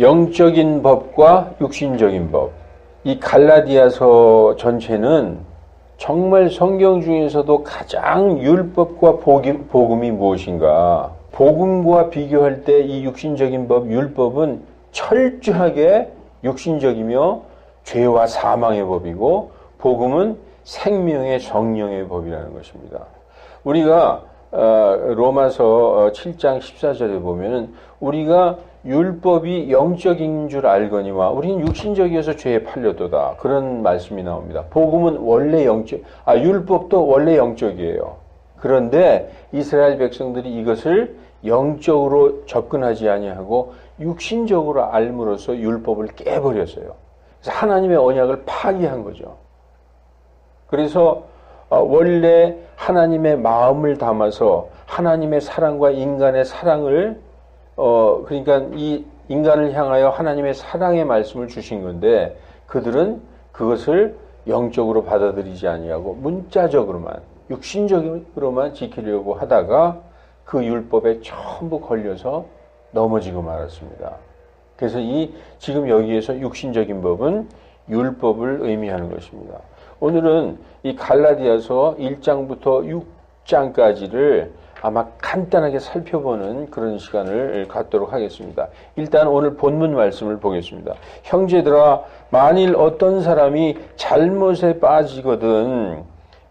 영적인 법과 육신적인 법. 이 갈라디아서 전체는 정말 성경 중에서도 가장 율법과 복음이 무엇인가. 복음과 비교할 때 이 육신적인 법, 율법은 철저하게 육신적이며 죄와 사망의 법이고, 복음은 생명의 성령의 법이라는 것입니다. 우리가 로마서 7장 14절에 보면은 우리가 율법이 영적인 줄 알거니와 우리는 육신적이어서 죄에 팔려도다, 그런 말씀이 나옵니다. 복음은 원래 율법도 원래 영적이에요. 그런데 이스라엘 백성들이 이것을 영적으로 접근하지 아니하고 육신적으로 알므로써 율법을 깨버렸어요. 그래서 하나님의 언약을 파기한 거죠. 그래서 원래 하나님의 마음을 담아서 하나님의 사랑과 인간의 사랑을 그러니까 이 인간을 향하여 하나님의 사랑의 말씀을 주신 건데, 그들은 그것을 영적으로 받아들이지 아니하고 문자적으로만, 육신적으로만 지키려고 하다가 그 율법에 전부 걸려서 넘어지고 말았습니다. 그래서 지금 여기에서 육신적인 법은 율법을 의미하는 것입니다. 오늘은 이 갈라디아서 1장부터 6장까지를 아마 간단하게 살펴보는 그런 시간을 갖도록 하겠습니다. 일단 오늘 본문 말씀을 보겠습니다. 형제들아, 만일 어떤 사람이 잘못에 빠지거든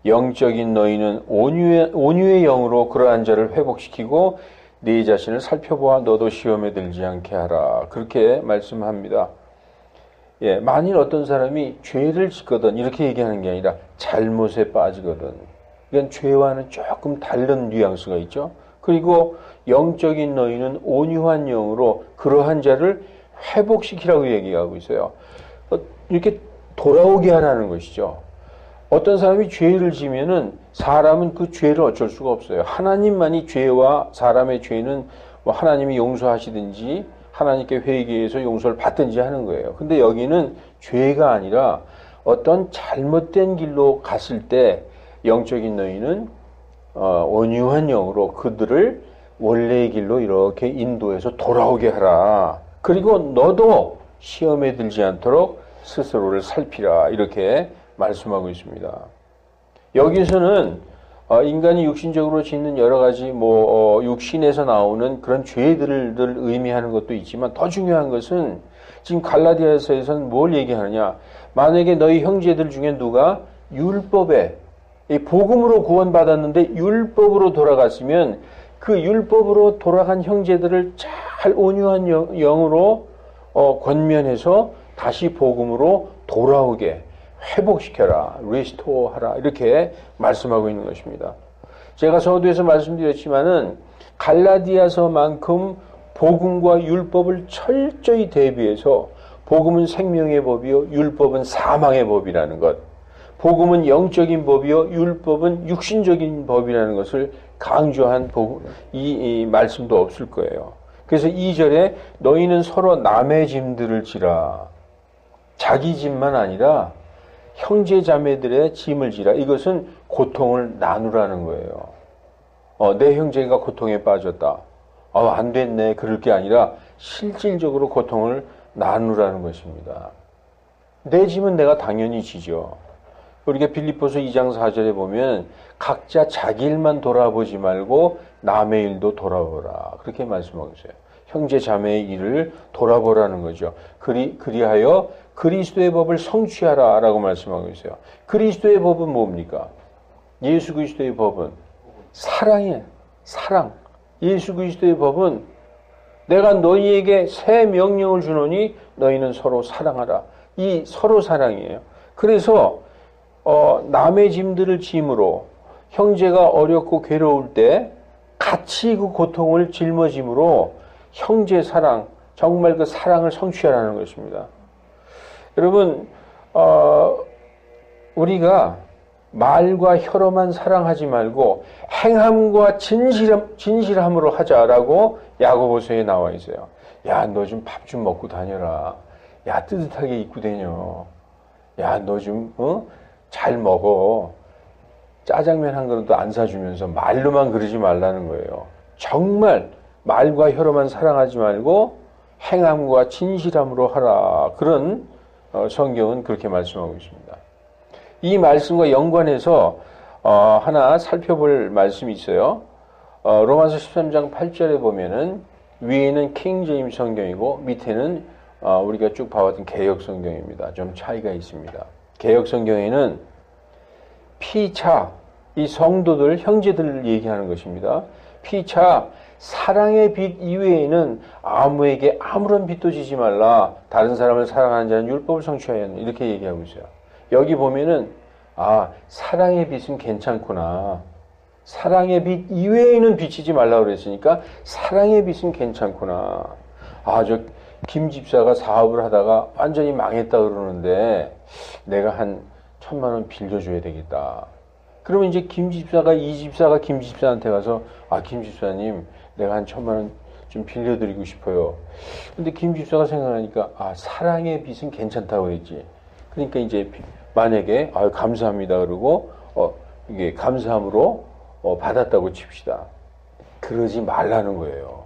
영적인 너희는 온유의 영으로 그러한 자를 회복시키고 네 자신을 살펴보아 너도 시험에 들지 않게 하라. 그렇게 말씀합니다. 예, 만일 어떤 사람이 죄를 짓거든, 이렇게 얘기하는 게 아니라 잘못에 빠지거든. 이건 죄와는 조금 다른 뉘앙스가 있죠. 그리고 영적인 너희는 온유한 영으로 그러한 자를 회복시키라고 얘기하고 있어요. 이렇게 돌아오게 하라는 것이죠. 어떤 사람이 죄를 지면은 사람은 그 죄를 어쩔 수가 없어요. 하나님만이 죄와 사람의 죄는 뭐 하나님이 용서하시든지 하나님께 회개해서 용서를 받든지 하는 거예요. 근데 여기는 죄가 아니라 어떤 잘못된 길로 갔을 때 영적인 너희는 온유한 영으로 그들을 원래의 길로 이렇게 인도해서 돌아오게 하라. 그리고 너도 시험에 들지 않도록 스스로를 살피라. 이렇게 말씀하고 있습니다. 여기서는 인간이 육신적으로 짓는 여러 가지 육신에서 나오는 그런 죄들을 의미하는 것도 있지만, 더 중요한 것은 지금 갈라디아서에서는 뭘 얘기하느냐. 만약에 너희 형제들 중에 누가 율법에, 이 복음으로 구원받았는데 율법으로 돌아갔으면 그 율법으로 돌아간 형제들을 잘 온유한 영으로 권면해서 다시 복음으로 돌아오게 회복시켜라, 리스토어하라, 이렇게 말씀하고 있는 것입니다. 제가 서두에서 말씀드렸지만은 갈라디아서만큼 복음과 율법을 철저히 대비해서 복음은 생명의 법이요 율법은 사망의 법이라는 것, 복음은 영적인 법이요 율법은 육신적인 법이라는 것을 강조한 이 말씀도 없을 거예요. 그래서 2절에 너희는 서로 남의 짐들을 지라. 자기 짐만 아니라 형제 자매들의 짐을 지라. 이것은 고통을 나누라는 거예요. 내 형제가 고통에 빠졌다. 안 됐네. 그럴 게 아니라 실질적으로 고통을 나누라는 것입니다. 내 짐은 내가 당연히 지죠. 우리가 빌립보서 2장 4절에 보면 각자 자기 일만 돌아보지 말고 남의 일도 돌아보라. 그렇게 말씀하고 있어요. 형제 자매의 일을 돌아보라는 거죠. 그리하여 그리스도의 법을 성취하라 라고 말씀하고 있어요. 그리스도의 법은 뭡니까? 예수 그리스도의 법은 사랑이에요. 사랑. 예수 그리스도의 법은 내가 너희에게 새 명령을 주노니 너희는 서로 사랑하라. 이 서로 사랑이에요. 그래서 남의 짐들을 짐으로, 형제가 어렵고 괴로울 때 같이 그 고통을 짊어짐으로 형제 사랑, 정말 그 사랑을 성취하라는 것입니다. 여러분, 우리가 말과 혀로만 사랑하지 말고 행함과 진실함으로 하자라고 야고보서에 나와 있어요. 야, 너 좀 밥 좀 먹고 다녀라. 야, 뜨뜻하게 입고 다녀. 야, 너 좀 잘 먹어. 짜장면 한 그릇도 안 사주면서 말로만 그러지 말라는 거예요. 정말 말과 혀로만 사랑하지 말고 행함과 진실함으로 하라. 그런 성경은 그렇게 말씀하고 있습니다. 이 말씀과 연관해서 하나 살펴볼 말씀이 있어요. 로마서 13장 8절에 보면은 위에는 킹 제임스 성경이고 밑에는 우리가 쭉 봐왔던 개역 성경입니다. 좀 차이가 있습니다. 개역 성경에는 피차, 이 성도들, 형제들을 얘기하는 것입니다. 피차, 사랑의 빛 이외에는 아무에게 아무런 빛도 지지 말라. 다른 사람을 사랑하는 자는 율법을 성취하였네. 이렇게 얘기하고 있어요. 여기 보면은 사랑의 빛은 괜찮구나. 사랑의 빛 이외에는 비치지 말라고 그랬으니까 사랑의 빛은 괜찮구나. 저 김 집사가 사업을 하다가 완전히 망했다 그러는데 내가 한 1,000만 원 빌려줘야 되겠다. 그러면 이제 김 집사가 김 집사한테 가서 김 집사님 내가 한 1,000만 원 좀 빌려드리고 싶어요. 근데 김 집사가 생각하니까 사랑의 빛은 괜찮다고 했지. 그러니까 이제 만약에 감사합니다 그러고 이게 감사함으로 받았다고 칩시다. 그러지 말라는 거예요.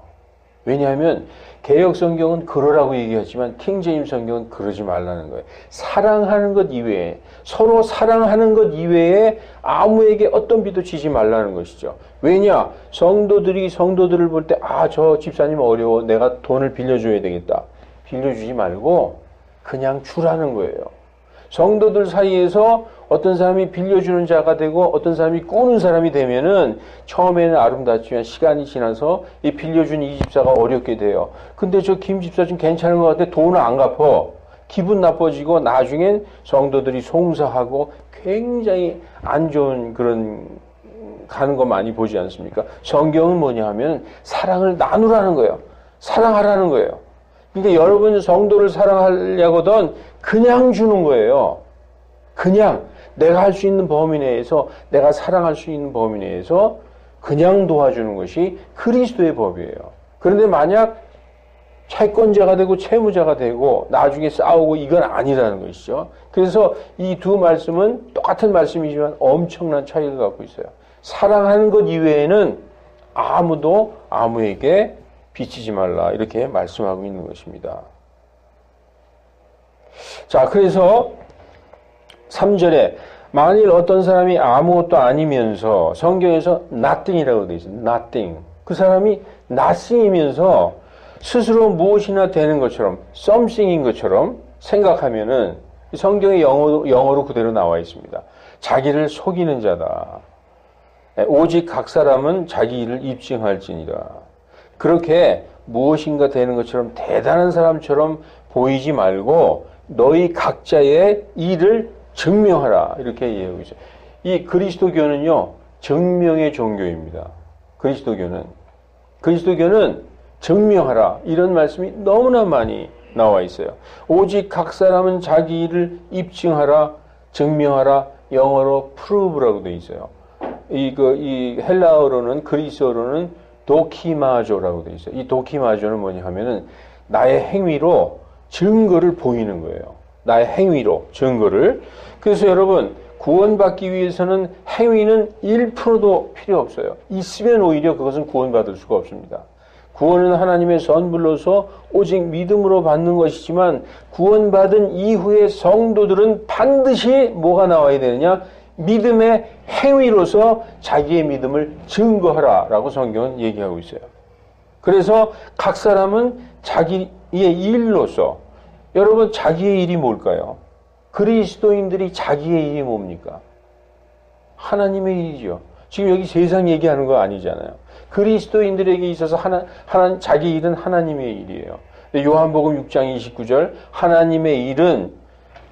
왜냐하면 개역 성경은 그러라고 얘기하지만 킹 제임스 성경은 그러지 말라는 거예요. 사랑하는 것 이외에, 서로 사랑하는 것 이외에 아무에게 어떤 빛도 지지 말라는 것이죠. 왜냐? 성도들이 성도들을 볼 때 저 집사님 어려워. 내가 돈을 빌려줘야 되겠다. 빌려주지 말고 그냥 주라는 거예요. 성도들 사이에서 어떤 사람이 빌려주는 자가 되고 어떤 사람이 꾸는 사람이 되면은 처음에는 아름답지만 시간이 지나서 이 빌려준 이 집사가 어렵게 돼요. 근데 저 김 집사 좀 괜찮은 것 같아. 돈을 안 갚아. 기분 나빠지고 나중엔 성도들이 송사하고 굉장히 안 좋은 그런 가는 거 많이 보지 않습니까? 성경은 뭐냐 하면 사랑을 나누라는 거예요. 사랑하라는 거예요. 그러니까 여러분 성도를 사랑하려거든 그냥 주는 거예요. 그냥 내가 할 수 있는 범위 내에서 내가 사랑할 수 있는 범위 내에서 그냥 도와주는 것이 그리스도의 법이에요. 그런데 만약 채권자가 되고 채무자가 되고 나중에 싸우고 이건 아니라는 것이죠. 그래서 이 두 말씀은 똑같은 말씀이지만 엄청난 차이를 갖고 있어요. 사랑하는 것 이외에는 아무도 아무에게 비치지 말라 이렇게 말씀하고 있는 것입니다. 자, 그래서 3절에 만일 어떤 사람이 아무것도 아니면서 성경에서 nothing이라고 되어 있어요. nothing. 그 사람이 nothing이면서 스스로 무엇이나 되는 것처럼 something인 것처럼 생각하면은 성경의 영어로 그대로 나와 있습니다. 자기를 속이는 자다. 오직 각 사람은 자기 일을 입증할지니라. 그렇게 무엇인가 되는 것처럼 대단한 사람처럼 보이지 말고 너희 각자의 일을 증명하라. 이렇게 얘기하고 있어요. 이 그리스도교는요, 증명의 종교입니다. 그리스도교는 증명하라. 이런 말씀이 너무나 많이 나와 있어요. 오직 각 사람은 자기 일을 입증하라, 증명하라. 영어로 prove라고 되어 있어요. 이 헬라어로는, 그리스어로는 도키마조라고 되어 있어요. 이 도키마조는 뭐냐 하면은 나의 행위로 증거를 보이는 거예요. 나의 행위로 증거를. 그래서 여러분 구원받기 위해서는 행위는 1%도 필요 없어요. 있으면 오히려 그것은 구원받을 수가 없습니다. 구원은 하나님의 선불로서 오직 믿음으로 받는 것이지만 구원받은 이후에 성도들은 반드시 뭐가 나와야 되느냐? 믿음의 행위로서 자기의 믿음을 증거하라 라고 성경은 얘기하고 있어요. 그래서 각 사람은 자기의 일로서, 여러분 자기의 일이 뭘까요? 그리스도인들이 자기의 일이 뭡니까? 하나님의 일이죠. 지금 여기 세상 얘기하는 거 아니잖아요. 그리스도인들에게 있어서 자기 일은 하나님의 일이에요. 요한복음 6장 29절 하나님의 일은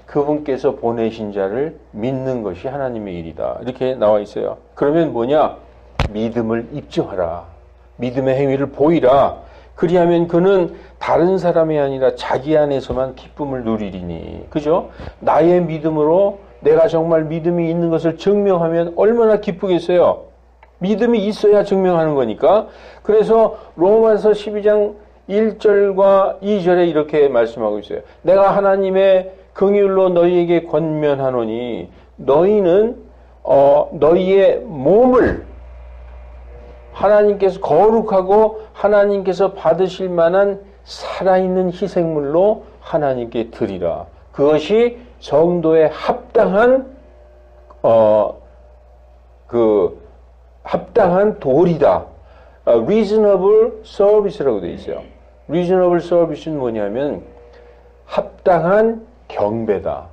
그분께서 보내신 자를 믿는 것이 하나님의 일이다. 이렇게 나와 있어요. 그러면 뭐냐? 믿음을 입증하라. 믿음의 행위를 보이라. 그리하면 그는 다른 사람이 아니라 자기 안에서만 기쁨을 누리리니. 그죠? 나의 믿음으로 내가 정말 믿음이 있는 것을 증명하면 얼마나 기쁘겠어요? 믿음이 있어야 증명하는 거니까. 그래서 로마서 12장 1절과 2절에 이렇게 말씀하고 있어요. 내가 하나님의 긍휼로 너희에게 권면하노니 너희는 너희의 몸을 하나님께서 거룩하고 하나님께서 받으실 만한 살아있는 희생물로 하나님께 드리라. 그것이 성도의 합당한 합당한 도리다. reasonable service라고 되어 있어요. reasonable service는 뭐냐면 합당한 경배다.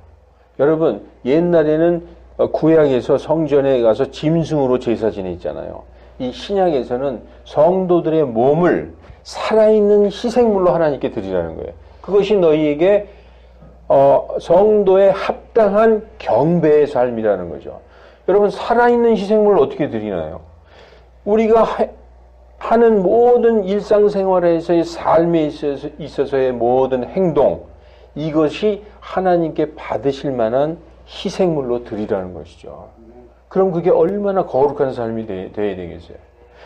여러분, 옛날에는 구약에서 성전에 가서 짐승으로 제사 지냈잖아요. 이 신약에서는 성도들의 몸을 살아있는 희생물로 하나님께 드리라는 거예요. 그것이 너희에게 성도의 합당한 경배의 삶이라는 거죠. 여러분, 살아있는 희생물을 어떻게 드리나요? 우리가 하는 모든 일상생활에서의 삶에 있어서의 모든 행동, 이것이 하나님께 받으실 만한 희생물로 드리라는 것이죠. 그럼 그게 얼마나 거룩한 삶이 돼야 되겠어요?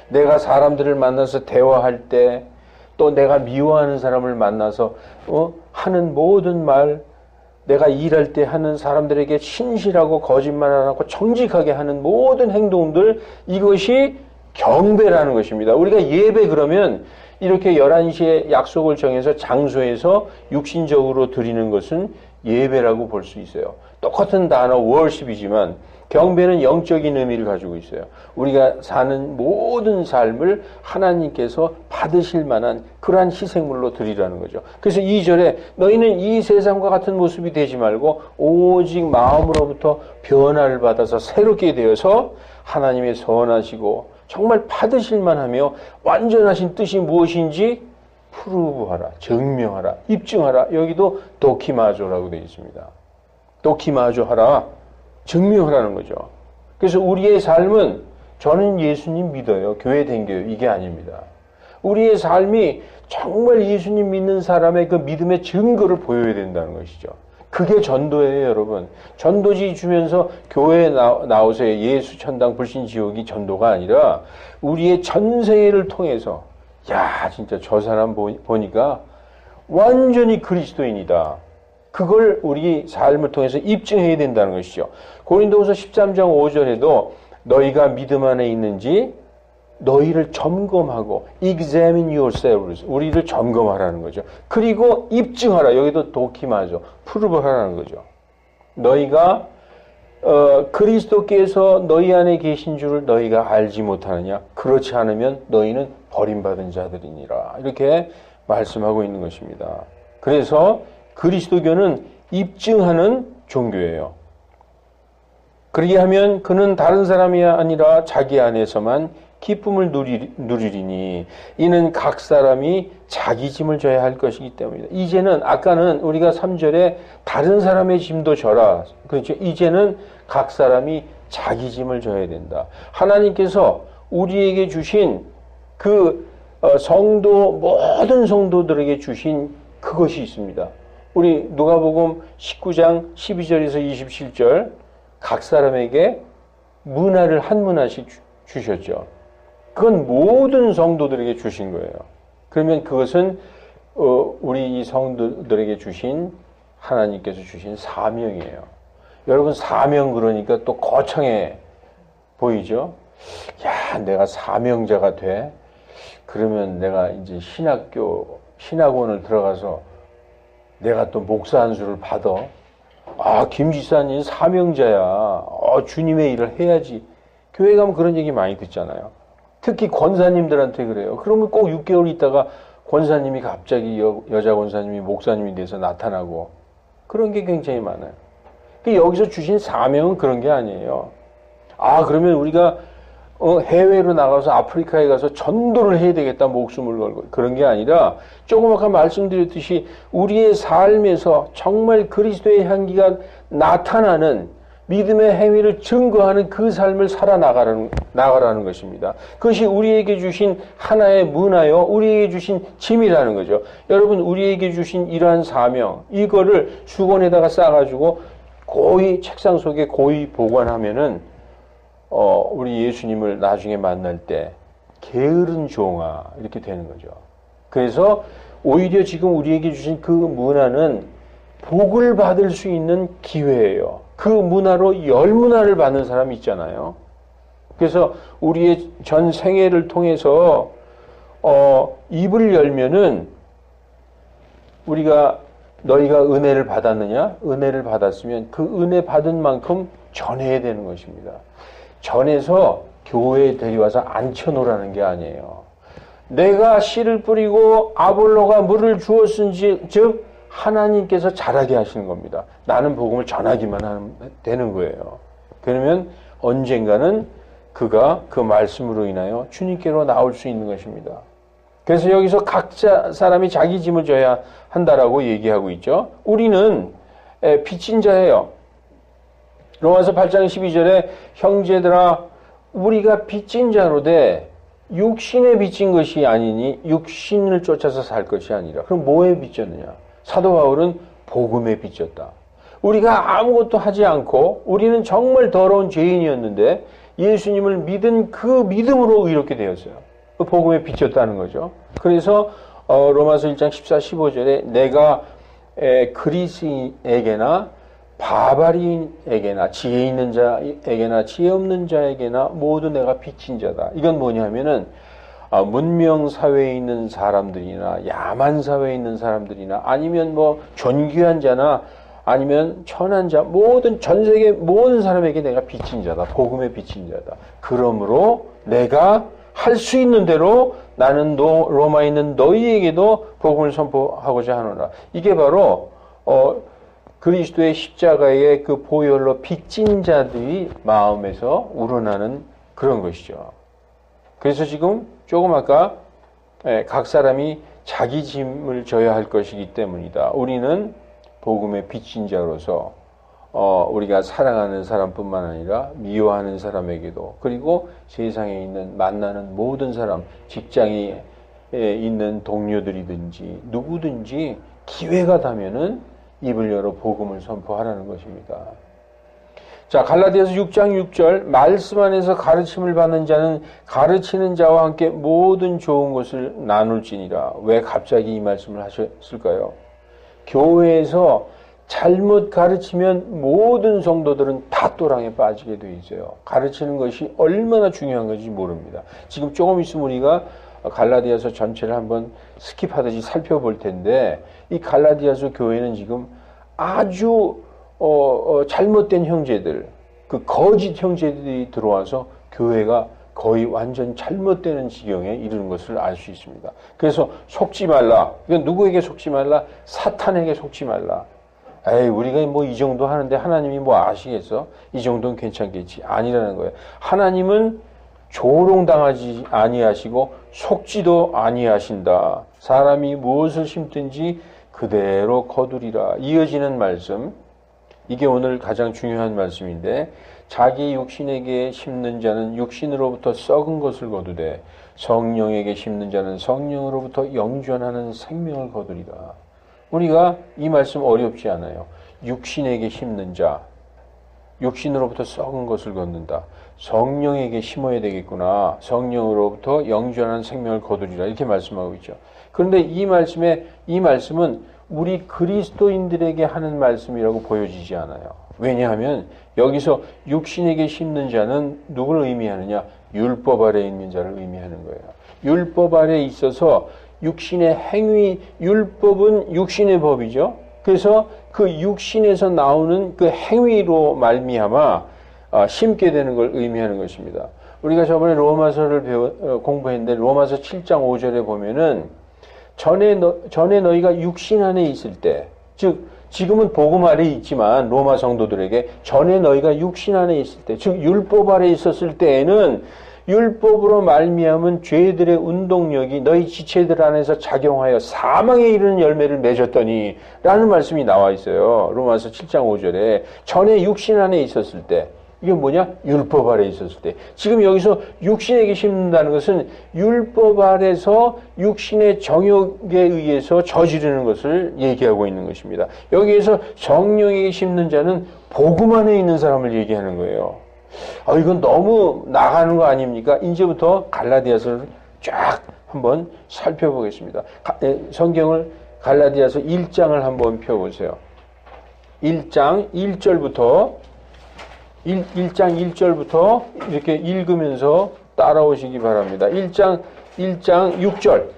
내가 사람들을 만나서 대화할 때, 또 내가 미워하는 사람을 만나서 하는 모든 말, 내가 일할 때 하는 사람들에게 신실하고 거짓말 안 하고 정직하게 하는 모든 행동들, 이것이 경배라는 것입니다. 우리가 예배 그러면 이렇게 11시에 약속을 정해서 장소에서 육신적으로 드리는 것은 예배라고 볼 수 있어요. 똑같은 단어 worship이지만 경배는 영적인 의미를 가지고 있어요. 우리가 사는 모든 삶을 하나님께서 받으실 만한 그러한 희생물로 드리라는 거죠. 그래서 2절에 너희는 이 세상과 같은 모습이 되지 말고 오직 마음으로부터 변화를 받아서 새롭게 되어서 하나님의 선하시고 정말 받으실 만하며 완전하신 뜻이 무엇인지 프루브하라, 증명하라, 입증하라. 여기도 도키마조라고 되어 있습니다. 도키마조 하라, 증명하라는 거죠. 그래서 우리의 삶은 저는 예수님 믿어요, 교회 댕겨요, 이게 아닙니다. 우리의 삶이 정말 예수님 믿는 사람의 그 믿음의 증거를 보여야 된다는 것이죠. 그게 전도예요, 여러분. 전도지 주면서 교회에 나오세요. 예수 천당 불신 지옥이 전도가 아니라 우리의 전생애를 통해서 야, 진짜 저 사람 보니까 완전히 그리스도인이다. 그걸 우리 삶을 통해서 입증해야 된다는 것이죠. 고린도후서 13장 5절에도 너희가 믿음 안에 있는지 너희를 점검하고 examine yourselves, 우리를 점검하라는 거죠. 그리고 입증하라. 여기도 도키마죠. 프루브하라는 거죠. 너희가 그리스도께서 너희 안에 계신 줄을 너희가 알지 못하느냐? 그렇지 않으면 너희는 버림받은 자들이니라. 이렇게 말씀하고 있는 것입니다. 그래서 그리스도교는 입증하는 종교예요. 그렇게 하면 그는 다른 사람이 아니라 자기 안에서만 기쁨을 누리리니 이는 각 사람이 자기 짐을 져야 할 것이기 때문이다. 이제는 아까는 우리가 3절에 다른 사람의 짐도 져라. 그렇죠. 이제는 각 사람이 자기 짐을 져야 된다. 하나님께서 우리에게 주신 그 모든 성도들에게 주신 그것이 있습니다. 우리 누가복음 19장 12절에서 27절 각 사람에게 문화를 한 문화씩 주셨죠. 그건 모든 성도들에게 주신 거예요. 그러면 그것은 우리 이 성도들에게 주신 하나님께서 주신 사명이에요. 여러분, 사명 그러니까 또 거창해 보이죠? 야, 내가 사명자가 돼? 그러면 내가 이제 신학원을 들어가서 내가 또 목사 안수를 받아. 아, 김 지사님 사명자야. 주님의 일을 해야지. 교회 가면 그런 얘기 많이 듣잖아요. 특히 권사님들한테 그래요. 그러면 꼭 6개월 있다가 권사님이 갑자기 여자 권사님이 목사님이 돼서 나타나고 그런 게 굉장히 많아요. 여기서 주신 사명은 그런 게 아니에요. 아, 그러면 우리가 해외로 나가서 아프리카에 가서 전도를 해야 되겠다, 목숨을 걸고. 그런 게 아니라 조금 아까 말씀드렸듯이 우리의 삶에서 정말 그리스도의 향기가 나타나는 믿음의 행위를 증거하는 그 삶을 나가라는 것입니다. 그것이 우리에게 주신 하나의 문화요, 우리에게 주신 짐이라는 거죠. 여러분, 우리에게 주신 이러한 사명, 이거를 수건에다가 싸가지고 고이 책상 속에 고이 보관하면은 우리 예수님을 나중에 만날 때 게으른 종아 이렇게 되는 거죠. 그래서 오히려 지금 우리에게 주신 그 문화는 복을 받을 수 있는 기회예요. 그 문화로 열문화를 받는 사람이 있잖아요. 그래서 우리의 전 생애를 통해서 입을 열면은 우리가 너희가 은혜를 받았느냐? 은혜를 받았으면 그 은혜 받은 만큼 전해야 되는 것입니다. 전해서 교회에 데려와서 앉혀놓으라는 게 아니에요. 내가 씨를 뿌리고 아볼로가 물을 주었은지 즉 하나님께서 자라게 하시는 겁니다. 나는 복음을 전하기만 하면 되는 거예요. 그러면 언젠가는 그가 그 말씀으로 인하여 주님께로 나올 수 있는 것입니다. 그래서 여기서 각자 사람이 자기 짐을 져야 한다라고 얘기하고 있죠. 우리는 빚진 자예요. 로마서 8장 12절에 형제들아 우리가 빚진 자로되 육신에 빚진 것이 아니니 육신을 쫓아서 살 것이 아니라. 그럼 뭐에 빚졌느냐? 사도 바울은 복음에 빚졌다. 우리가 아무것도 하지 않고 우리는 정말 더러운 죄인이었는데 예수님을 믿은 그 믿음으로 의롭게 되었어요. 그 복음에 빚졌다는 거죠. 그래서 로마서 1장 14, 15절에 내가 그리스인에게나 바바리인에게나 지혜 있는 자에게나 지혜 없는 자에게나 모두 내가 빚진 자다. 이건 뭐냐면은 문명 사회에 있는 사람들이나 야만 사회에 있는 사람들이나 아니면 뭐 존귀한 자나 아니면 천한 자 모든 전 세계 모든 사람에게 내가 빚진 자다. 복음의 빚진 자다. 그러므로 내가 할 수 있는 대로 나는 로마에 있는 너희에게도 복음을 선포하고자 하노라. 이게 바로 그리스도의 십자가의 그 보혈로 빚진 자들이 마음에서 우러나는 그런 것이죠. 그래서 지금 조금 아까 각 사람이 자기 짐을 져야 할 것이기 때문이다. 우리는 복음의 빚진 자로서 우리가 사랑하는 사람뿐만 아니라 미워하는 사람에게도 그리고 세상에 있는 만나는 모든 사람, 직장에 있는 동료들이든지 누구든지 기회가 되면은 입을 열어 복음을 선포하라는 것입니다. 자, 갈라디아서 6장 6절 말씀 안에서 가르침을 받는 자는 가르치는 자와 함께 모든 좋은 것을 나눌지니라. 왜 갑자기 이 말씀을 하셨을까요? 교회에서 잘못 가르치면 모든 성도들은 다 또랑에 빠지게 돼 있어요. 가르치는 것이 얼마나 중요한 건지 모릅니다. 지금 조금 있으면 우리가 갈라디아서 전체를 한번 스킵하듯이 살펴볼 텐데 이 갈라디아서 교회는 지금 아주 잘못된 형제들, 그 거짓 형제들이 들어와서 교회가 거의 완전 잘못되는 지경에 이르는 것을 알 수 있습니다. 그래서 속지 말라. 이건 누구에게 속지 말라? 사탄에게 속지 말라. 에이, 우리가 뭐 이 정도 하는데 하나님이 뭐 아시겠어? 이 정도는 괜찮겠지. 아니라는 거예요. 하나님은 조롱당하지 아니하시고 속지도 아니하신다. 사람이 무엇을 심든지 그대로 거두리라. 이어지는 말씀, 이게 오늘 가장 중요한 말씀인데 자기 육신에게 심는 자는 육신으로부터 썩은 것을 거두되 성령에게 심는 자는 성령으로부터 영존하는 생명을 거두리라. 우리가 이 말씀 어렵지 않아요. 육신에게 심는 자, 육신으로부터 썩은 것을 걷는다. 성령에게 심어야 되겠구나. 성령으로부터 영존한 생명을 거두리라. 이렇게 말씀하고 있죠. 그런데 이 말씀은 우리 그리스도인들에게 하는 말씀이라고 보여지지 않아요. 왜냐하면 여기서 육신에게 심는 자는 누구를 의미하느냐? 율법 아래에 있는 자를 의미하는 거예요. 율법 아래에 있어서 육신의 행위, 율법은 육신의 법이죠. 그래서 그 육신에서 나오는 그 행위로 말미암아 심게 되는 걸 의미하는 것입니다. 우리가 저번에 로마서를 공부했는데 로마서 7장 5절에 보면은 전에 너희가 육신 안에 있을 때, 즉 지금은 복음 아래에 있지만 로마 성도들에게 전에 너희가 육신 안에 있을 때, 즉 율법 아래에 있었을 때에는 율법으로 말미암은 죄들의 운동력이 너희 지체들 안에서 작용하여 사망에 이르는 열매를 맺었더니 라는 말씀이 나와 있어요. 로마서 7장 5절에 전에 육신 안에 있었을 때, 이게 뭐냐? 율법 아래에 있었을 때. 지금 여기서 육신에게 심는다는 것은 율법 아래서 육신의 정욕에 의해서 저지르는 것을 얘기하고 있는 것입니다. 여기에서 성령에게 심는 자는 복음 안에 있는 사람을 얘기하는 거예요. 이건 너무 나가는 거 아닙니까? 이제부터 갈라디아서를 쫙 한번 살펴보겠습니다. 성경을 갈라디아서 1장을 한번 펴보세요. 1장 1절부터 1장 1절부터 이렇게 읽으면서 따라오시기 바랍니다. 1장 6절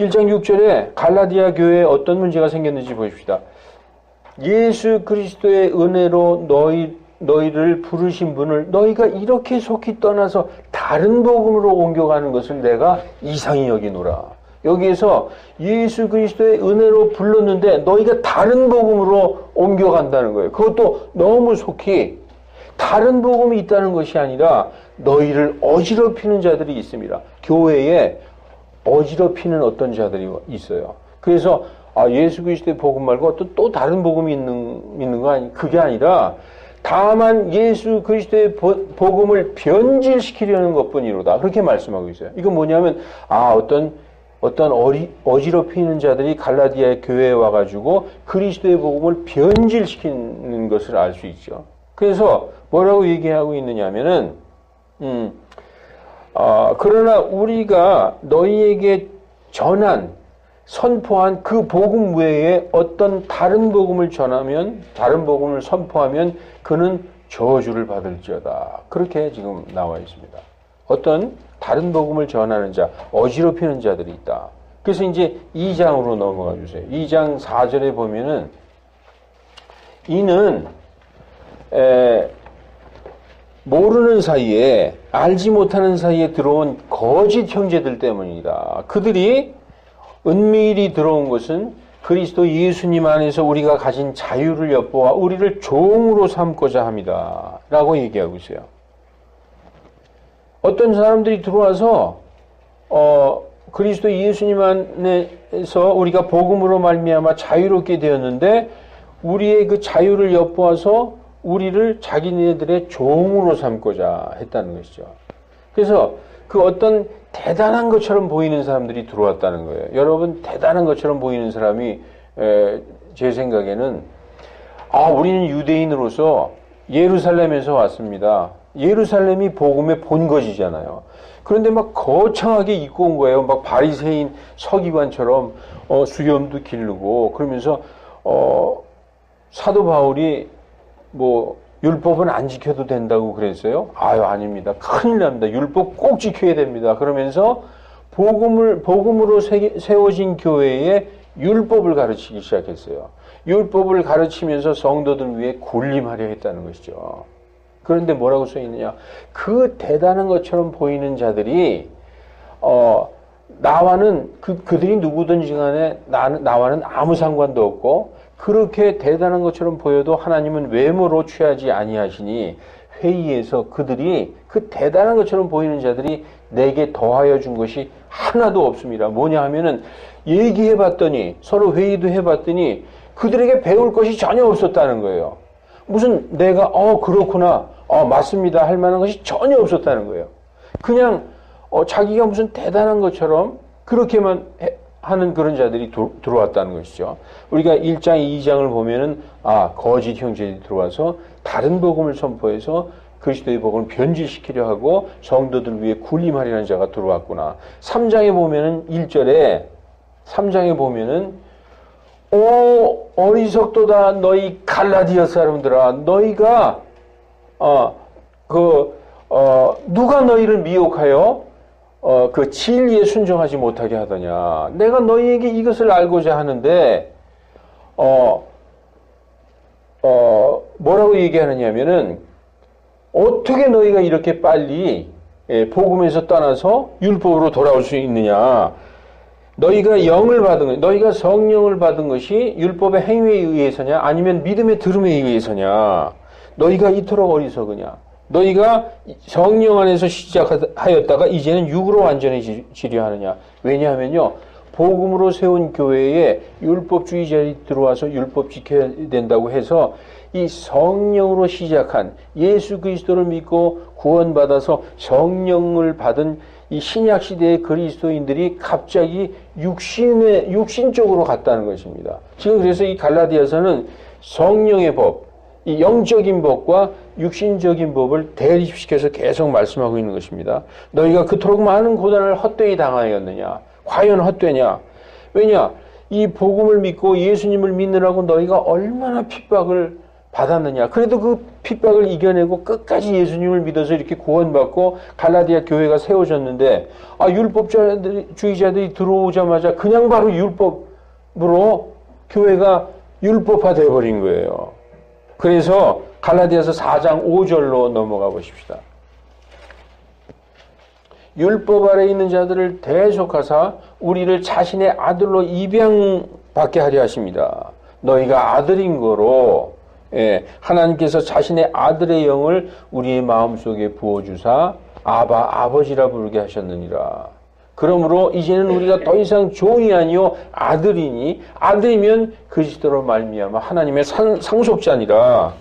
1장 6절에 갈라디아 교회에 어떤 문제가 생겼는지 보십시다. 예수 그리스도의 은혜로 너희를 부르신 분을 너희가 이렇게 속히 떠나서 다른 복음으로 옮겨가는 것을 내가 이상히 여기노라. 여기에서 예수 그리스도의 은혜로 불렀는데 너희가 다른 복음으로 옮겨간다는 거예요. 그것도 너무 속히 다른 복음이 있다는 것이 아니라 너희를 어지럽히는 자들이 있습니다. 교회에 어지럽히는 어떤 자들이 있어요. 그래서 예수 그리스도의 복음 말고 또 다른 복음이 있는 거 아니? 그게 아니라 다만 예수 그리스도의 복음을 변질시키려는 것뿐이로다. 그렇게 말씀하고 있어요. 이건 뭐냐면 어떤 어지럽히는 자들이 갈라디아 교회에 와가지고 그리스도의 복음을 변질시키는 것을 알 수 있죠. 그래서 뭐라고 얘기하고 있느냐면은 그러나 우리가 너희에게 선포한 그 복음 외에 어떤 다른 복음을 다른 복음을 선포하면 그는 저주를 받을지어다. 그렇게 지금 나와 있습니다. 어떤 다른 복음을 전하는 자, 어지럽히는 자들이 있다. 그래서 이제 2장으로 넘어가 주세요. 2장 4절에 보면은 이는 모르는 사이에 알지 못하는 사이에 들어온 거짓 형제들 때문이다. 그들이 은밀히 들어온 것은 그리스도 예수님 안에서 우리가 가진 자유를 엿보아 우리를 종으로 삼고자 합니다. 라고 얘기하고 있어요. 어떤 사람들이 들어와서 그리스도 예수님 안에서 우리가 복음으로 말미암아 자유롭게 되었는데 우리의 그 자유를 엿보아서 우리를 자기네들의 종으로 삼고자 했다는 것이죠. 그래서 그 어떤 대단한 것처럼 보이는 사람들이 들어왔다는 거예요. 여러분, 대단한 것처럼 보이는 사람이 제 생각에는 우리는 유대인으로서 예루살렘에서 왔습니다. 예루살렘이 복음의 본거지잖아요. 그런데 막 거창하게 입고 온 거예요. 막 바리새인 서기관처럼 수염도 기르고 그러면서 사도 바울이 율법은 안 지켜도 된다고 그랬어요? 아닙니다. 큰일 납니다. 율법 꼭 지켜야 됩니다. 그러면서 복음으로 세워진 교회에 율법을 가르치기 시작했어요. 율법을 가르치면서 성도들 위해 군림하려 했다는 것이죠. 그런데 뭐라고 써 있느냐? 그 대단한 것처럼 보이는 자들이 나와는 그들이 누구든지 간에 나와는 아무 상관도 없고 그렇게 대단한 것처럼 보여도 하나님은 외모로 취하지 아니하시니 회의에서 그들이 그 대단한 것처럼 보이는 자들이 내게 더하여 준 것이 하나도 없습니다. 뭐냐 하면은 얘기해봤더니 서로 회의도 해봤더니 그들에게 배울 것이 전혀 없었다는 거예요. 무슨 내가 그렇구나 맞습니다 할 만한 것이 전혀 없었다는 거예요. 그냥 자기가 무슨 대단한 것처럼 그렇게만 하는 그런 자들이 들어왔다는 것이죠. 우리가 1장, 2장을 보면은 거짓 형제들이 들어와서 다른 복음을 선포해서 그리스도의 복음을 변질시키려 하고 성도들 위해 군림하려는 자가 들어왔구나. 3장에 보면은 1절에 3장에 보면은 어리석도다 너희 갈라디아 사람들아 너희가 누가 너희를 미혹하여 그 진리에 순종하지 못하게 하더냐. 내가 너희에게 이것을 알고자 하는데 뭐라고 얘기하느냐면은 어떻게 너희가 이렇게 빨리 복음에서 떠나서 율법으로 돌아올 수 있느냐. 너희가 너희가 성령을 받은 것이 율법의 행위에 의해서냐 아니면 믿음의 들음에 의해서냐. 너희가 이토록 어리석으냐. 너희가 성령 안에서 시작하였다가 이제는 육으로 완전해지려 하느냐. 왜냐하면요. 복음으로 세운 교회에 율법주의자들이 들어와서 율법 지켜야 된다고 해서 이 성령으로 시작한 예수 그리스도를 믿고 구원받아서 성령을 받은 이 신약시대의 그리스도인들이 갑자기 육신적으로 갔다는 것입니다. 지금 그래서 이 갈라디아서는 성령의 법, 이 영적인 법과 육신적인 법을 대립시켜서 계속 말씀하고 있는 것입니다. 너희가 그토록 많은 고난을 헛되이 당하였느냐? 과연 헛되냐? 왜냐? 이 복음을 믿고 예수님을 믿느라고 너희가 얼마나 핍박을 받았느냐? 그래도 그 핍박을 이겨내고 끝까지 예수님을 믿어서 이렇게 구원받고 갈라디아 교회가 세워졌는데, 율법주의자들이 들어오자마자 그냥 바로 율법으로 교회가 율법화 되어버린 거예요. 그래서 갈라디아서 4장 5절로 넘어가 보십시다. 율법 아래 있는 자들을 대속하사 우리를 자신의 아들로 입양받게 하려 하십니다. 너희가 아들인 거로 하나님께서 자신의 아들의 영을 우리의 마음속에 부어주사 아바 아버지라 부르게 하셨느니라. 그러므로 이제는 우리가 더 이상 종이 아니요 아들이니 아들이면 그리스도로 말미암아 하나님의 상속자니라.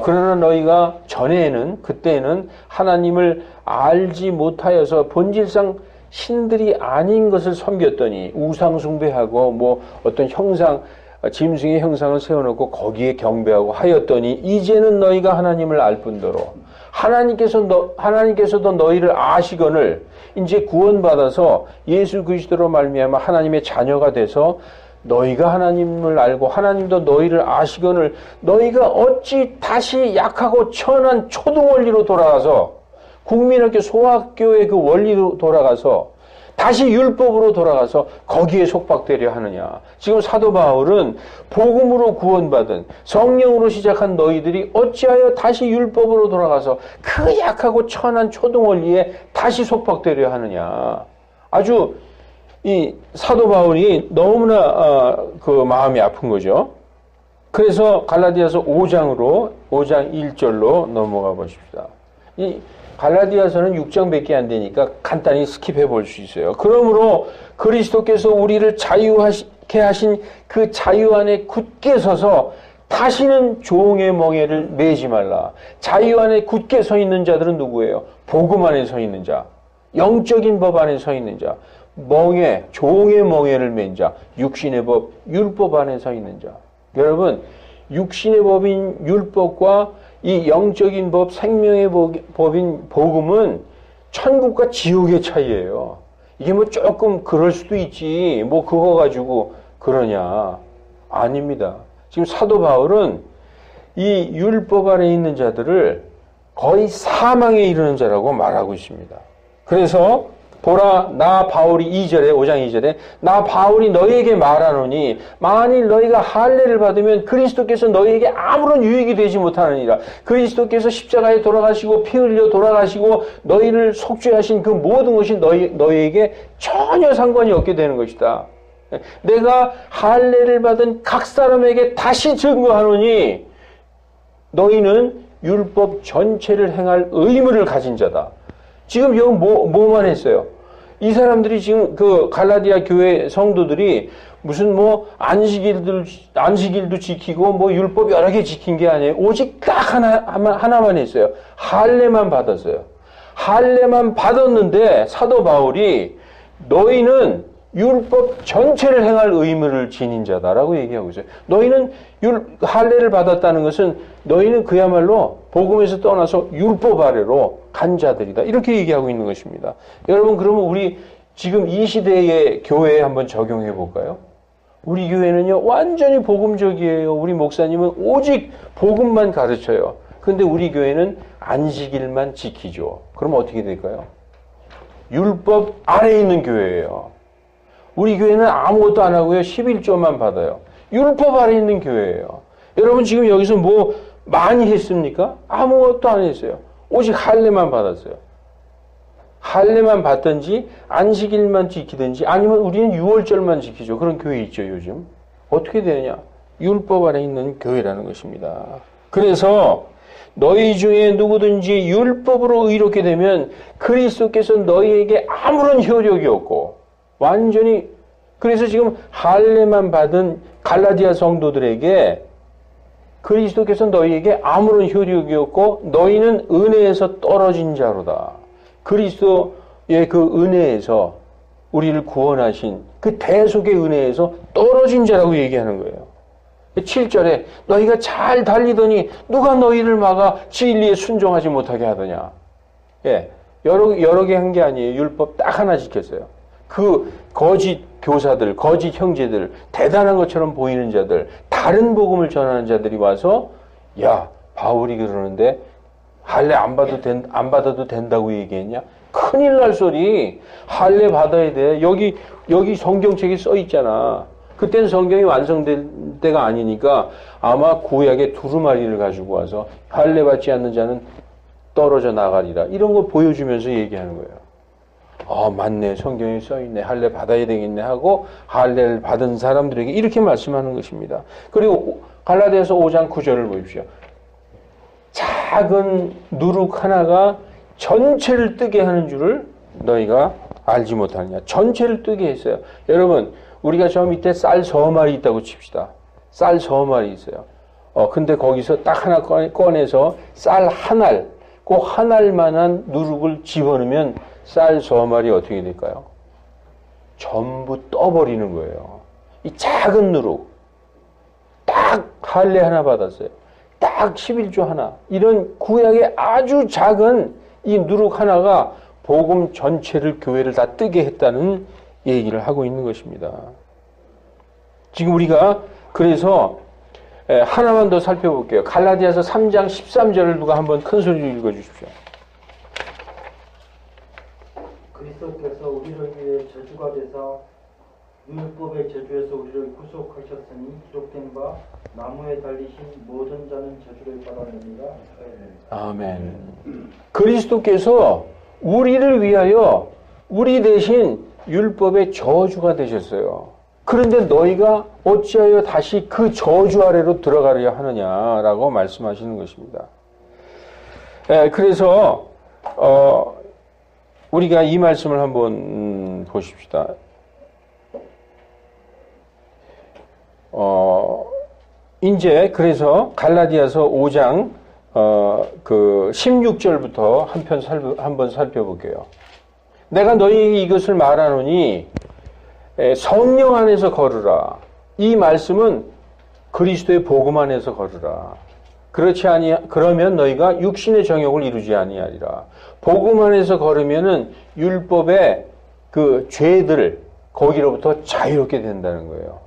그러나 너희가 전에는 그때는 하나님을 알지 못하여서 본질상 신들이 아닌 것을 섬겼더니 우상 숭배하고 뭐 어떤 형상 짐승의 형상을 세워놓고 거기에 경배하고 하였더니 이제는 너희가 하나님을 알 뿐더러 하나님께서도 너희를 아시거늘 이제 구원받아서 예수 그리스도로 말미암아 하나님의 자녀가 돼서 너희가 하나님을 알고 하나님도 너희를 아시거늘 너희가 어찌 다시 약하고 천한 초등원리로 돌아가서 국민학교 소학교의 그 원리로 돌아가서 다시 율법으로 돌아가서 거기에 속박되려 하느냐. 지금 사도 바울은 복음으로 구원받은 성령으로 시작한 너희들이 어찌하여 다시 율법으로 돌아가서 그 약하고 천한 초등원리에 다시 속박되려 하느냐. 아주 이 사도 바울이 너무나 그 마음이 아픈 거죠. 그래서 갈라디아서 5장 1절로 넘어가 보십시다. 이 갈라디아서는 6장밖에 안 되니까 간단히 스킵해 볼 수 있어요. 그러므로 그리스도께서 우리를 자유하게 하신 그 자유 안에 굳게 서서 다시는 종의 멍에를 매지 말라. 자유 안에 굳게 서 있는 자들은 누구예요? 복음 안에 서 있는 자, 영적인 법 안에 서 있는 자, 종의 멍에를 맨 자, 육신의 법, 율법 안에 서 있는 자. 여러분, 육신의 법인 율법과 이 영적인 법, 생명의 법인 복음은 천국과 지옥의 차이예요. 이게 뭐 조금 그럴 수도 있지. 뭐 그거 가지고 그러냐. 아닙니다. 지금 사도 바울은 이 율법 아래 있는 자들을 거의 사망에 이르는 자라고 말하고 있습니다. 그래서 보라 나 바울이 5장 2절에 나 바울이 너희에게 말하노니 만일 너희가 할례를 받으면 그리스도께서 너희에게 아무런 유익이 되지 못하느니라. 그리스도께서 십자가에 돌아가시고 피 흘려 돌아가시고 너희를 속죄하신 그 모든 것이 너희에게 전혀 상관이 없게 되는 것이다. 내가 할례를 받은 각 사람에게 다시 증거하노니 너희는 율법 전체를 행할 의무를 가진 자다. 지금 여기 뭐만 했어요? 이 사람들이 지금 그 갈라디아 교회 성도들이 무슨 뭐 안식일도 지키고 뭐 율법 여러 개 지킨 게 아니에요. 오직 딱 하나만 했어요. 할례만 받았어요. 할례만 받았는데 사도 바울이 너희는 율법 전체를 행할 의무를 지닌 자다라고 얘기하고 있어요. 너희는 할례를 받았다는 것은 너희는 그야말로 복음에서 떠나서 율법 아래로 간 자들이다. 이렇게 얘기하고 있는 것입니다. 여러분, 그러면 우리 지금 이 시대의 교회에 한번 적용해 볼까요? 우리 교회는요, 완전히 복음적이에요. 우리 목사님은 오직 복음만 가르쳐요. 그런데 우리 교회는 안식일만 지키죠. 그러면 어떻게 될까요? 율법 아래에 있는 교회예요. 우리 교회는 아무것도 안 하고요. 11조만 받아요. 율법 아래 있는 교회예요. 여러분 지금 여기서 뭐 많이 했습니까? 아무것도 안 했어요. 오직 할례만 받았어요. 할례만 받든지 안식일만 지키든지 아니면 우리는 6월절만 지키죠. 그런 교회 있죠, 요즘. 어떻게 되느냐? 율법 아래 있는 교회라는 것입니다. 그래서 너희 중에 누구든지 율법으로 의롭게 되면 그리스도께서 너희에게 아무런 효력이 없고 완전히 그래서 지금 할례만 받은 갈라디아 성도들에게 그리스도께서 너희에게 아무런 효력이 없고 너희는 은혜에서 떨어진 자로다. 그리스도의 그 은혜에서 우리를 구원하신 그 대속의 은혜에서 떨어진 자라고 얘기하는 거예요. 7절에 너희가 잘 달리더니 누가 너희를 막아 진리에 순종하지 못하게 하더냐. 예, 여러 개 한 게 아니에요. 율법 딱 하나 지켰어요. 그 거짓 교사들, 거짓 형제들, 대단한 것처럼 보이는 자들, 다른 복음을 전하는 자들이 와서 야, 바울이 그러는데 할례 안 받아도 된다고 얘기했냐? 큰일 날 소리. 할례 받아야 돼. 여기 성경책에 써 있잖아. 그때는 성경이 완성될 때가 아니니까 아마 구약의 두루마리를 가지고 와서 할례 받지 않는 자는 떨어져 나가리라. 이런 거 보여주면서 얘기하는 거예요. 맞네. 성경에 써 있네. 할례 받아야 되겠네 하고 할례를 받은 사람들에게 이렇게 말씀하는 것입니다. 그리고 갈라디아서 5장 9절을 보십시오. 작은 누룩 하나가 전체를 뜨게 하는 줄을 너희가 알지 못하느냐. 전체를 뜨게 했어요. 여러분, 우리가 저 밑에 쌀 서말이 있다고 칩시다. 쌀 서말이 있어요. 근데 거기서 딱 하나 꺼내서 쌀 한 알, 꼭 한 알만한 누룩을 집어넣으면 쌀 서말이 어떻게 될까요? 전부 떠버리는 거예요. 이 작은 누룩. 딱 할례 하나 받았어요. 딱 11조 하나. 이런 구약의 아주 작은 이 누룩 하나가 복음 전체를, 교회를 다 뜨게 했다는 얘기를 하고 있는 것입니다. 지금 우리가 그래서 하나만 더 살펴볼게요. 갈라디아서 3장 13절을 누가 한번 큰 소리로 읽어주십시오. 그리스도께서 우리를 위해 저주가 되사 율법의 저주에서 우리를 구속하셨으니 기록된 바 나무에 달리신 모든 자는 저주를 받았느니라. 아멘. 그리스도께서 우리를 위하여 우리 대신 율법의 저주가 되셨어요. 그런데 너희가 어찌하여 다시 그 저주 아래로 들어가려 하느냐라고 말씀하시는 것입니다. 그래서 우리가 이 말씀을 한번 보십시다. 이제 그래서 갈라디아서 5장 그 16절부터 한번 살펴볼게요. 내가 너희에게 이것을 말하노니 성령 안에서 걸으라. 이 말씀은 그리스도의 복음 안에서 걸으라. 그러면 너희가 육신의 정욕을 이루지 아니하리라. 복음 안에서 걸으면은 율법의 그 죄들 거기로부터 자유롭게 된다는 거예요.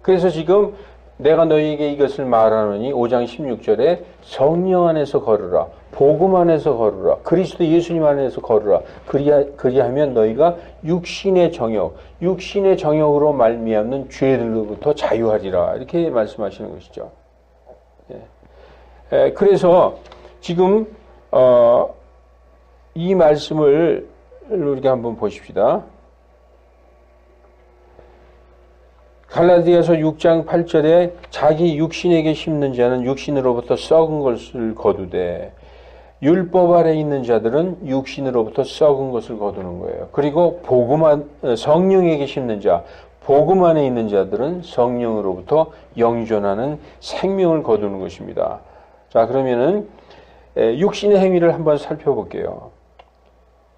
그래서 지금 내가 너희에게 이것을 말하노니 5장 16절에 성령 안에서 걸으라. 복음 안에서 걸으라. 그리스도 예수님 안에서 걸으라. 그리하면 너희가 육신의 정욕으로 말미암는 죄들로부터 자유하리라. 이렇게 말씀하시는 것이죠. 그래서 지금 이 말씀을 우리가 한번 보십시다. 갈라디아서 6장 8절에 자기 육신에게 심는 자는 육신으로부터 썩은 것을 거두되 율법 아래 있는 자들은 육신으로부터 썩은 것을 거두는 거예요. 그리고 성령에게 심는 자, 복음 안에 있는 자들은 성령으로부터 영존하는 생명을 거두는 것입니다. 자, 그러면은 육신의 행위를 한번 살펴볼게요.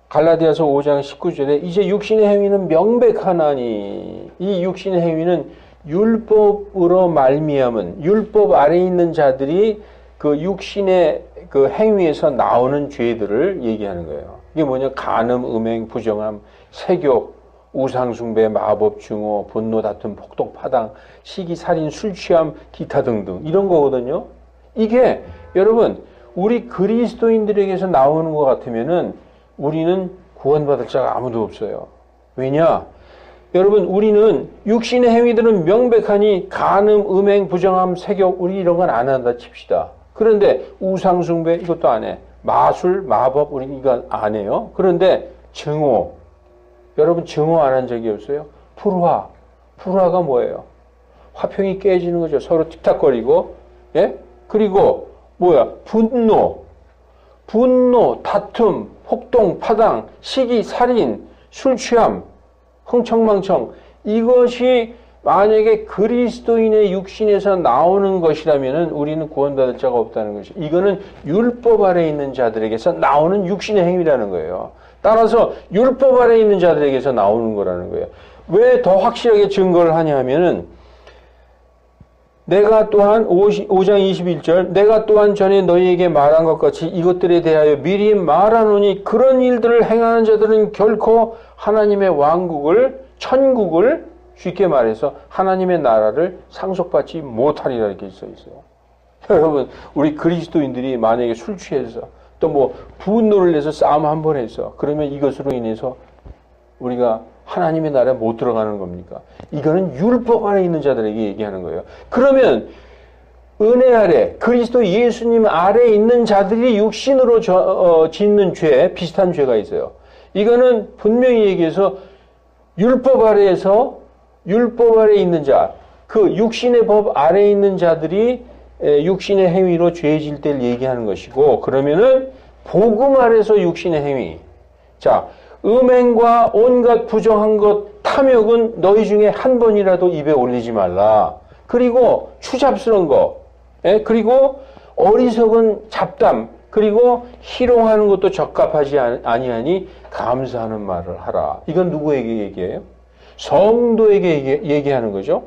갈라디아서 5장 19절에 이제 육신의 행위는 명백하나니, 이 육신의 행위는 율법으로 말미암은, 율법 아래 있는 자들이 그 육신의 그 행위에서 나오는 죄들을 얘기하는 거예요. 이게 뭐냐? 간음, 음행, 부정함, 세욕, 우상숭배, 마법, 증오, 분노, 다툼, 폭동, 파당, 시기, 살인, 술 취함, 기타 등등 이런 거거든요. 이게 여러분 우리 그리스도인들에게서 나오는 것 같으면은 우리는 구원받을 자가 아무도 없어요. 왜냐? 여러분 우리는 육신의 행위들은 명백하니 간음, 음행, 부정함, 세욕 우리 이런 건 안 한다 칩시다. 그런데 우상숭배 이것도 안 해. 마술, 마법 우리 이거 안 해요. 그런데 증오, 여러분 증오 안 한 적이 없어요? 불화가 뭐예요? 화평이 깨지는 거죠. 서로 틱탁거리고, 예? 그리고 분노, 다툼, 폭동, 파당, 시기, 살인, 술 취함, 흥청망청 이것이 만약에 그리스도인의 육신에서 나오는 것이라면은 우리는 구원받을 자가 없다는 것이. 이거는 율법 아래 있는 자들에게서 나오는 육신의 행위라는 거예요. 따라서 율법 아래 있는 자들에게서 나오는 거라는 거예요. 왜 더 확실하게 증거를 하냐 하면은 내가 또한 5장 21절 내가 또한 전에 너희에게 말한 것 같이 이것들에 대하여 미리 말하노니 그런 일들을 행하는 자들은 결코 하나님의 왕국을 쉽게 말해서 하나님의 나라를 상속받지 못하리라 이렇게 써 있어요. 여러분, 우리 그리스도인들이 만약에 술 취해서 또 뭐 분노를 내서 싸움 한 번 해서 그러면 이것으로 인해서 우리가 하나님의 나라에 못 들어가는 겁니까? 이거는 율법 안에 있는 자들에게 얘기하는 거예요. 그러면 은혜 아래, 그리스도 예수님 아래 있는 자들이 육신으로 짓는 죄, 비슷한 죄가 있어요. 이거는 분명히 얘기해서 율법 아래에서 율법 아래 있는 자, 그 육신의 법 아래 있는 자들이 육신의 행위로 죄질 때를 얘기하는 것이고, 그러면은 복음 아래서 육신의 행위. 자, 음행과 온갖 부정한 것, 탐욕은 너희 중에 한 번이라도 입에 올리지 말라. 그리고 추잡스러운 거, 그리고 어리석은 잡담, 그리고 희롱하는 것도 적합하지 아니하니 감사하는 말을 하라. 이건 누구에게 얘기해요? 성도에게 얘기하는 거죠.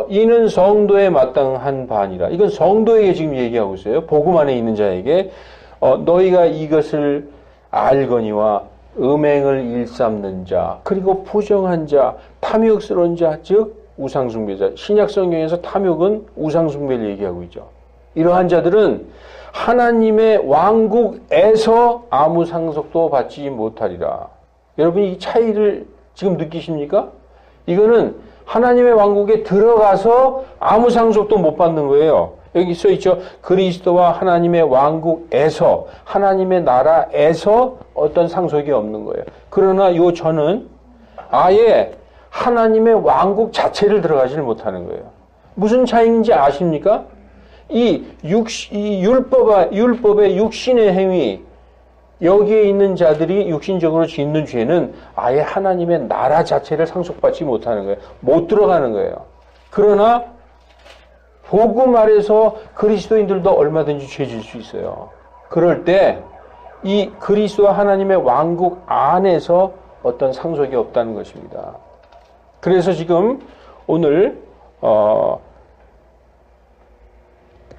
이는 성도에 마땅한 바니라. 이건 성도에게 지금 얘기하고 있어요. 복음 안에 있는 자에게 너희가 이것을 알거니와 음행을 일삼는 자, 그리고 부정한 자, 탐욕스러운 자, 즉 우상숭배자. 신약 성경에서 탐욕은 우상숭배를 얘기하고 있죠. 이러한 자들은 하나님의 왕국에서 아무 상속도 받지 못하리라. 여러분, 이 차이를 지금 느끼십니까? 이거는 하나님의 왕국에 들어가서 아무 상속도 못 받는 거예요. 여기 써 있죠. 그리스도와 하나님의 왕국에서, 하나님의 나라에서 어떤 상속이 없는 거예요. 그러나 요 저는 아예 하나님의 왕국 자체를 들어가지를 못하는 거예요. 무슨 차이인지 아십니까? 이 율법의 육신의 행위, 여기에 있는 자들이 육신적으로 짓는 죄는 아예 하나님의 나라 자체를 상속받지 못하는 거예요. 못 들어가는 거예요. 그러나 복음 아래서 그리스도인들도 얼마든지 죄질 수 있어요. 그럴 때 이 그리스도와 하나님의 왕국 안에서 어떤 상속이 없다는 것입니다. 그래서 지금 오늘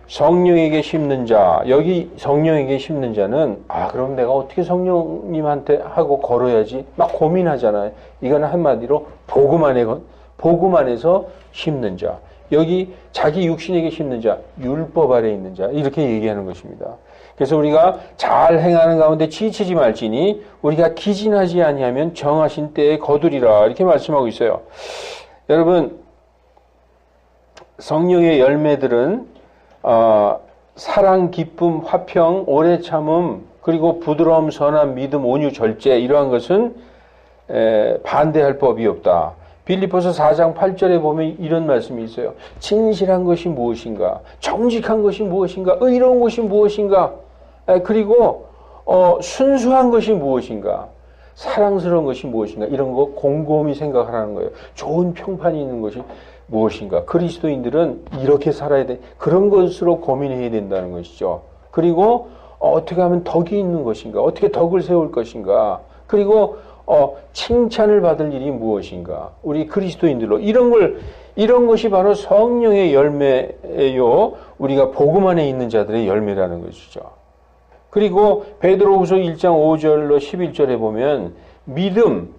성령에게 심는 자, 여기 성령에게 심는 자는 그럼 내가 어떻게 성령님한테 하고 걸어야지 막 고민하잖아요. 이거는 한마디로 복음 안에서 심는 자, 여기 자기 육신에게 심는 자, 율법 아래 있는 자, 이렇게 얘기하는 것입니다. 그래서 우리가 잘 행하는 가운데 지치지 말지니 우리가 기진하지 아니하면 정하신 때에 거두리라, 이렇게 말씀하고 있어요. 여러분, 성령의 열매들은 사랑, 기쁨, 화평, 오래 참음, 그리고 부드러움, 선함, 믿음, 온유, 절제, 이러한 것은 반대할 법이 없다. 빌립보서 4장 8절에 보면 이런 말씀이 있어요. 진실한 것이 무엇인가? 정직한 것이 무엇인가? 의로운 것이 무엇인가? 그리고 순수한 것이 무엇인가? 사랑스러운 것이 무엇인가? 이런 거 곰곰이 생각하라는 거예요. 좋은 평판이 있는 것이 무엇인가? 그리스도인들은 이렇게 살아야 돼. 그런 것으로 고민해야 된다는 것이죠. 그리고 어떻게 하면 덕이 있는 것인가? 어떻게 덕을 세울 것인가? 그리고 칭찬을 받을 일이 무엇인가? 우리 그리스도인들로 이런 것이 바로 성령의 열매요. 우리가 복음 안에 있는 자들의 열매라는 것이죠. 그리고 베드로후서 1장 5절로 11절에 보면 믿음,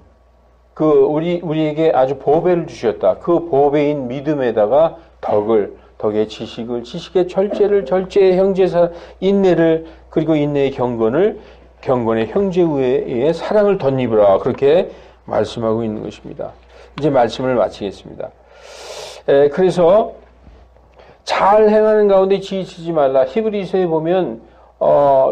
우리에게 아주 보배를 주셨다. 그 보배인 믿음에다가 덕의 지식을, 지식의 절제를, 절제의 형제사, 인내를, 그리고 인내의 경건의 형제 외에 사랑을 덧입으라. 그렇게 말씀하고 있는 것입니다. 이제 말씀을 마치겠습니다. 그래서 잘 행하는 가운데 지치지 말라. 히브리서에 보면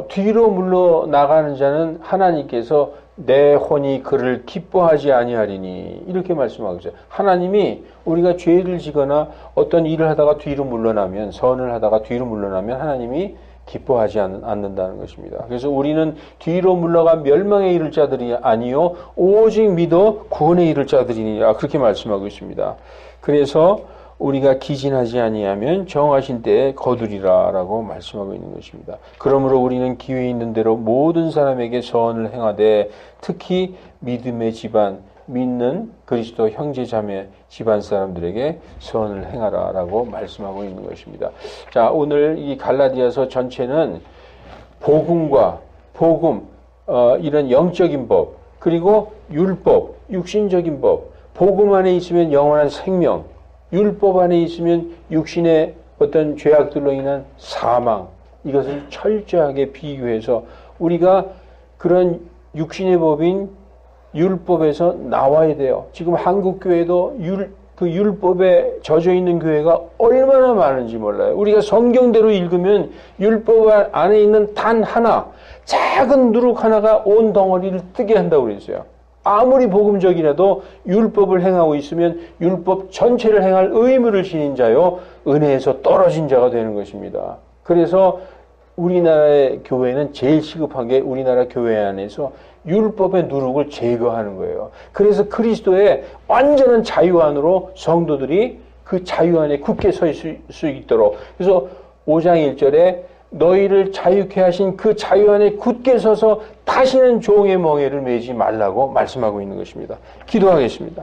뒤로 물러나가는 자는 하나님께서 내 혼이 그를 기뻐하지 아니하리니, 이렇게 말씀하고 있어요. 하나님이 우리가 죄를 지거나 어떤 일을 하다가 뒤로 물러나면, 선을 하다가 뒤로 물러나면 하나님이 기뻐하지 않는다는 것입니다. 그래서 우리는 뒤로 물러간 멸망에 이를 자들이 아니요 오직 믿어 구원에 이를 자들이니라, 그렇게 말씀하고 있습니다. 그래서 우리가 기진하지 아니하면 정하신 때에 거두리라 라고 말씀하고 있는 것입니다. 그러므로 우리는 기회 있는 대로 모든 사람에게 선을 행하되 특히 믿음의 집안, 믿는 그리스도 형제 자매 집안 사람들에게 선을 행하라 라고 말씀하고 있는 것입니다. 자, 오늘 이 갈라디아서 전체는 복음과 복음, 이런 영적인 법, 그리고 율법, 육신적인 법, 복음 안에 있으면 영원한 생명, 율법 안에 있으면 육신의 어떤 죄악들로 인한 사망, 이것을 철저하게 비교해서 우리가 그런 육신의 법인 율법에서 나와야 돼요. 지금 한국 교회도 그 율법에 젖어 있는 교회가 얼마나 많은지 몰라요. 우리가 성경대로 읽으면 율법 안에 있는 단 하나, 작은 누룩 하나가 온 덩어리를 뜨게 한다고 그랬어요. 아무리 복음적이라도 율법을 행하고 있으면 율법 전체를 행할 의무를 지닌 자요, 은혜에서 떨어진 자가 되는 것입니다. 그래서 우리나라의 교회는 제일 시급한 게 우리나라 교회 안에서 율법의 누룩을 제거하는 거예요. 그래서 그리스도의 완전한 자유 안으로 성도들이 그 자유 안에 굳게 서 있을 수 있도록. 그래서 5장 1절에 너희를 자유케 하신 그 자유 안에 굳게 서서 다시는 종의 멍에를 매지 말라고 말씀하고 있는 것입니다. 기도하겠습니다.